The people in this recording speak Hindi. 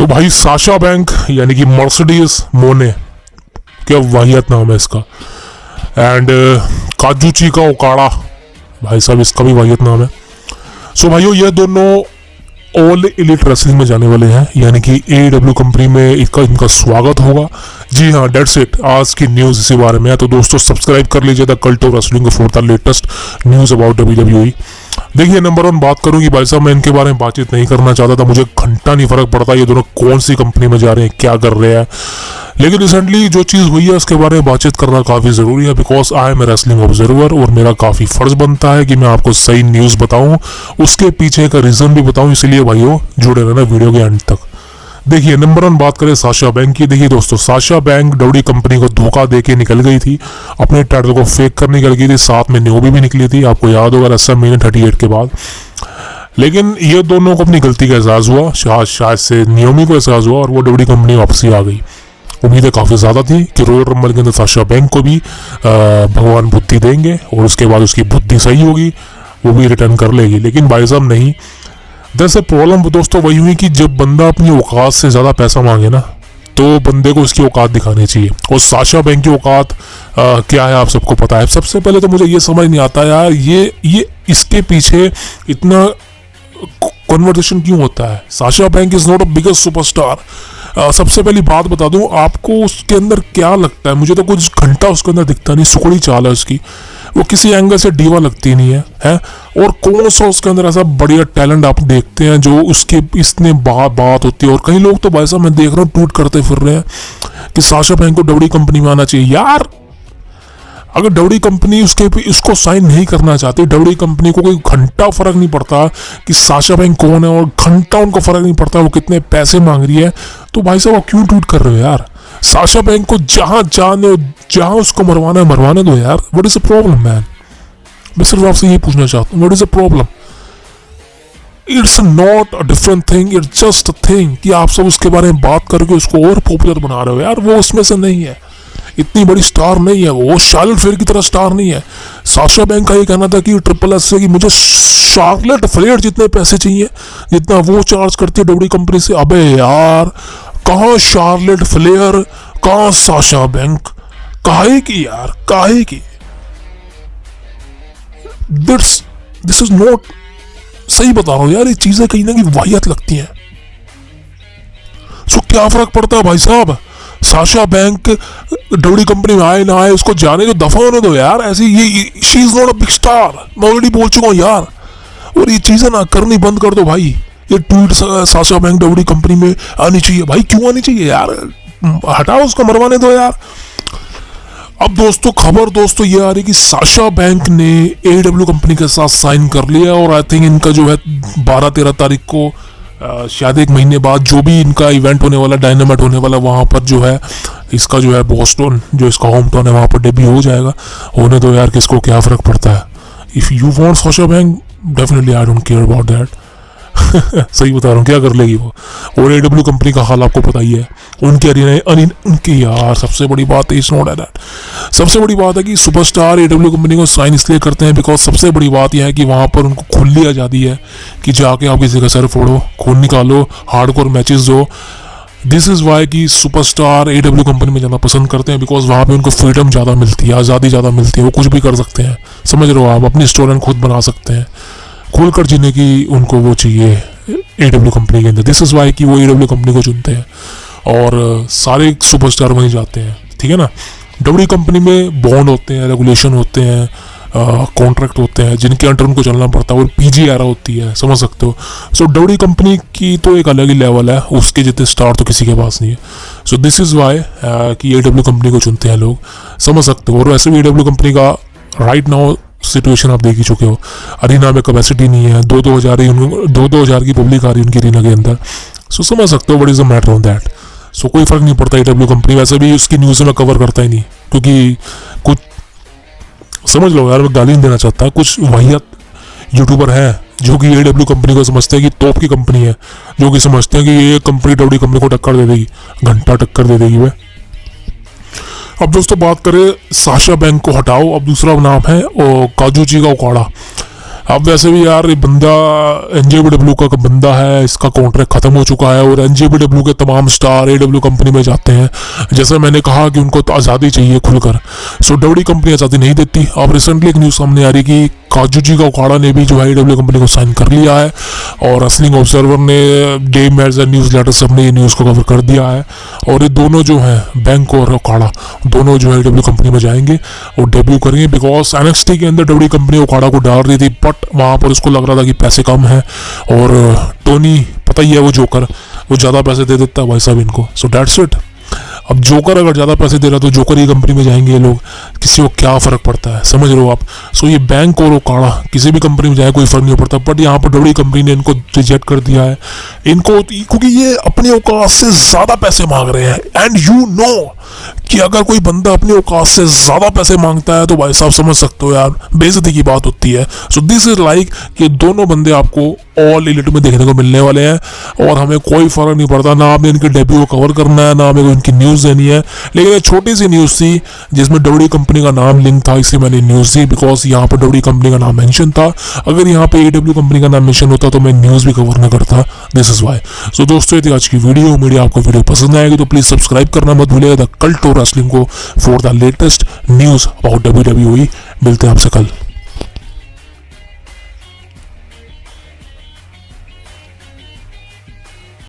तो भाई साशा बैंक यानी कि मर्सिडीज मोने, क्या वाहियत नाम है इसका। एंड काजूची का ओकाड़ा, भाई साहब इसका भी वाहियत नाम है। सो भाइयों ये दोनों ऑल एलिट रेसलिंग में जाने वाले हैं, यानी कि AEW कंपनी में इनका स्वागत होगा। जी हाँ, डेट्स इट, आज की न्यूज़ इसी बारे में है। तो दोस्तों सब्सक्राइब कर लीजिए the cult of wrestling for the latest news about WWE। देखिए, नंबर 1 बात करूं कि भाई साहब मैं इनके बारे में बातचीत नहीं करना चाहता था, मुझे घंटा नहीं फर्क पड़ता ये दोनों कौन सी कंपनी में जा रहे हैं, क्या कर रहे हैं। लेकिन रिसेंटली जो चीज़ हुई है उसके बारे में बातचीत करना काफ़ी ज़रूरी है, because I am a wrestling observer और मेरा काफ़ी फ़र्ज बनता है कि मैं आपको सही न्यूज़ बताऊं, उसके पीछे का रीज़न भी बताऊं। इसलिए भाइयों जुड़े रहना वीडियो के अंत तक। देखिए, नंबर 1 बात करें साशा बैंक की। देखिए दोस्तों, साशा बैंक WWE कंपनी को धोखा देके निकल गई थी, अपने टाइटल को फेक कर निकल गई थी, साथ में न्योबी भी निकली थी, आपको याद होगा WrestleMania 38 के बाद। लेकिन ये दोनों को अपनी गलती का एहसास हुआ, शायद से नियोमी को एहसास हुआ और वो WWE कंपनी वापसी आ गई। उम्मीदें काफ़ी ज़्यादा थी कि रॉयल रंबल के अंदर साशा बैंक को भी भगवान बुद्धि देंगे और उसके बाद उसकी बुद्धि सही होगी, वो भी रिटर्न कर लेगी। लेकिन भाई साहब नहीं। दरअसल प्रॉब्लम दोस्तों वही हुई कि जब बंदा अपनी औकात से ज़्यादा पैसा मांगे ना, तो बंदे को उसकी औकात दिखानी चाहिए। और साशा बैंक की औकात क्या है आप सबको पता है। सबसे पहले तो मुझे ये समझ नहीं आता यार, ये इसके पीछे इतना कन्वर्सेशन क्यों होता है। Sasha Banks is not a biggest superstar. सबसे पहली बात बता दूं आपको, उसके अंदर क्या लगता है, मुझे तो कुछ घंटा उसके अंदर दिखता नहीं, सुकड़ी चाल है उसकी, वो किसी एंगल से डीवा लगती नहीं है। और कौन सा उसके अंदर ऐसा बढ़िया टैलेंट आप देखते हैं जो उसके इसने बात होती है। और कई लोग तो भाई साहब मैं देख रहा हूँ ट्वीट करते फिर रहे हैं कि साशा बैंक को WWE कंपनी में आना चाहिए। यार अगर WWE कंपनी उसको साइन नहीं करना चाहती, WWE कंपनी को कोई घंटा फर्क नहीं पड़ता कि साशा बैंक कौन है, और घंटा उनको फर्क नहीं पड़ता वो कितने पैसे मांग रही है, तो भाई साहब आप क्यों ट्वीट कर रहे हो यार। साशा बैंक को जहां उसको मरवाने दो यार। What is the problem man. मैं सिर्फ आपसे ये पूछना चाहता हूँ, what is the problem. It's not a different thing, it's just a thing कि आप सब उसके बारे में बात करके उसको और पॉपुलर बना रहे हो यार। वो उसमें से नहीं है, इतनी बड़ी स्टार नहीं है वो शार्लेट फेयर की तरह स्टार नहीं है। साशा बैंक का ये कहना था कि ट्रिपल एस से कि मुझे शार्लेट फ्लेयर जितने पैसे चाहिए जितना वो चार्ज करती है WWE कंपनी से। अबे यार, कहाँ शार्लेट फ्लेयर, कहाँ साशा बैंक, काहे की यार, काहे की। दिस इज नॉट सही बता रहा हूं यार, ये चीजें कहीं ना कहीं वाहियत लगती हैं। सो क्या फर्क पड़ता है भाई साहब, साशा बैंक WWE कंपनी में आए ना आए, उसको जाने दो, दफा होने दो यार। ऐसी ये she is not a big star, मैं ऑलरेडी बोल चुका हूँ यार। और ये चीजें ना करनी बंद कर दो भाई। ये tweet Sasha Banks WWE company में आनी चाहिए, भाई क्यों आनी चाहिए यार, हटाओ उसको, मरवाने दो यार। अब दोस्तों खबर ये आ रही कि साशा बैंक ने AEW कंपनी के साथ साइन कर लिया, और आई थिंक इनका जो है 12-13 तारीख को शायद 1 महीने बाद जो भी इनका इवेंट होने वाला, डायनामाइट होने वाला, वहाँ पर जो है इसका जो है बोस्टन, जो इसका होम टाउन है, वहाँ पर डेब्यू हो जाएगा। होने दो यार, किसको क्या फ़र्क पड़ता है। If you want Sasha Banks, definitely I don't care about that. सही बता रहा हूँ, क्या कर लेगी वो। और AEW कंपनी का हाल आपको पता ही है, उनकी उनकी यार सबसे बड़ी बात है, इट्स नॉट दैट। सबसे बड़ी बात है कि सुपरस्टार AEW कंपनी को साइन इसलिए करते हैं बिकॉज सबसे बड़ी बात यह है कि वहाँ पर उनको खुली आज़ादी है कि जाके आप किसी का सर फोड़ो, खून निकालो, हार्डकोर मैचेस दो। दिस इज़ वाई कि सुपरस्टार AEW कंपनी में जाना पसंद करते हैं, बिकॉज वहाँ पे उनको फ्रीडम ज़्यादा मिलती है, आज़ादी ज़्यादा मिलती है, वो कुछ भी कर सकते हैं। समझ रहे हो आप, अपनी स्टोरी खुद बना सकते हैं, खुलकर जीने की उनको वो चाहिए AEW कंपनी के अंदर। दिस इज़ वाई कि वो AEW कंपनी को चुनते हैं और सारे सुपरस्टार वहीं जाते हैं, ठीक है ना। WWE कंपनी में बॉन्ड होते हैं, रेगुलेशन होते हैं, कॉन्ट्रैक्ट होते हैं जिनके अंडर उनको चलना पड़ता है, और PG एरा होती है, समझ सकते हो। सो WWE कंपनी की तो एक अलग ही लेवल है, उसके जितने स्टार तो किसी के पास नहीं है। सो दिस इज़ वाई कि AEW कंपनी को चुनते हैं लोग, समझ सकते हो। और वैसे भी AEW कंपनी का राइट नाउ सिचुएशन आप देख ही चुके हो, अरीना में कैपेसिटी नहीं है, 2-2 हज़ार की पब्लिक आ रही है उनकी अरीना के अंदर। सो समझ सकते हो what is the matter on that. So कोई फर्क नहीं पड़ता AEW कंपनी, वैसे भी उसकी न्यूज़ में कवर करता ही नहीं, क्योंकि कुछ समझ लो यार, मैं गाली नहीं देना चाहता, कुछ वाहियत यूट्यूबर हैं जो कि AEW कंपनी को समझते हैं कि टॉप की कंपनी है, जो कि समझते हैं कि ये कंपनी WWE कंपनी को टक्कर दे देगी, घंटा टक्कर दे देगी वह। अब दोस्तों बात करें साशा बैंक को हटाओ, अब दूसरा नाम है काजूची का ओकाड़ा। अब वैसे भी यार ये बंदा NJPW का बंदा है, इसका कॉन्ट्रैक्ट खत्म हो चुका है और NJPW के तमाम स्टार AW कंपनी में जाते हैं। जैसे मैंने कहा कि उनको तो आज़ादी चाहिए खुलकर, सो WWE कंपनी आज़ादी नहीं देती। अब रिसेंटली एक न्यूज़ सामने आ रही कि काजूची का उखाड़ा ने भी जो है AW कंपनी को साइन कर लिया है और रेसलिंग ऑब्जर्वर ने, डे मैगज़ीन न्यूज़ लेटर सबने ये न्यूज़ को कवर कर दिया है। और ये दोनों जो हैं बैंक और उखाड़ा दोनों जो है AW कंपनी में जाएंगे और डेब्यू करेंगे, बिकॉज NXT के अंदर WWE कंपनी उखाड़ा को डाल रही थी, बट वहाँ पर उसको लग रहा था कि पैसे कम हैं और टोनी पता ही है वो जोकर, वो ज़्यादा पैसे दे देता है भाई साहब इनको। So that's it. अब जोकर अगर ज़्यादा पैसे दे रहा तो जोकर ही कंपनी में जाएंगे ये लोग, किसी को क्या फ़र्क पड़ता है, समझ रहे हो आप। सो ये बैंक और उखाड़ा किसी भी कंपनी में जाए कोई फ़र्क नहीं पड़ता, बट यहाँ पर WWE कंपनी ने इनको रिजेक्ट कर दिया है इनको, क्योंकि ये अपने औकात से ज़्यादा पैसे मांग रहे हैं। एंड यू नो कि अगर कोई बंदा अपनी औकात से ज़्यादा पैसे मांगता है तो भाई साहब समझ सकते हो यार, बेइज्जती की बात होती है। सो दिस इज़ लाइक कि दोनों बंदे आपको ऑल एलिट में देखने को मिलने वाले हैं और हमें कोई फ़र्क नहीं पड़ता, ना हमें इनके डेब्यू को कवर करना है, ना हमें इनकी न्यूज़ देनी है। लेकिन एक छोटी सी न्यूज़ थी जिसमें WWE कंपनी का नाम लिंक था, इसे मैंने न्यूज़ दी बिकॉज यहाँ पर WWE कंपनी का नाम मेंशन था। अगर यहाँ पे AW कंपनी का नाम मेंशन होता तो मैं न्यूज़ भी कवर ना करता। This is why. सो दोस्तों ये थी आज की वीडियो। मेरी आपको वीडियो पसंद आएगी तो प्लीज़ सब्सक्राइब करना मत भूलिएगा द कल्ट ऑफ रेसलिंग को for the latest news about WWE। मिलते हैं आपसे कल।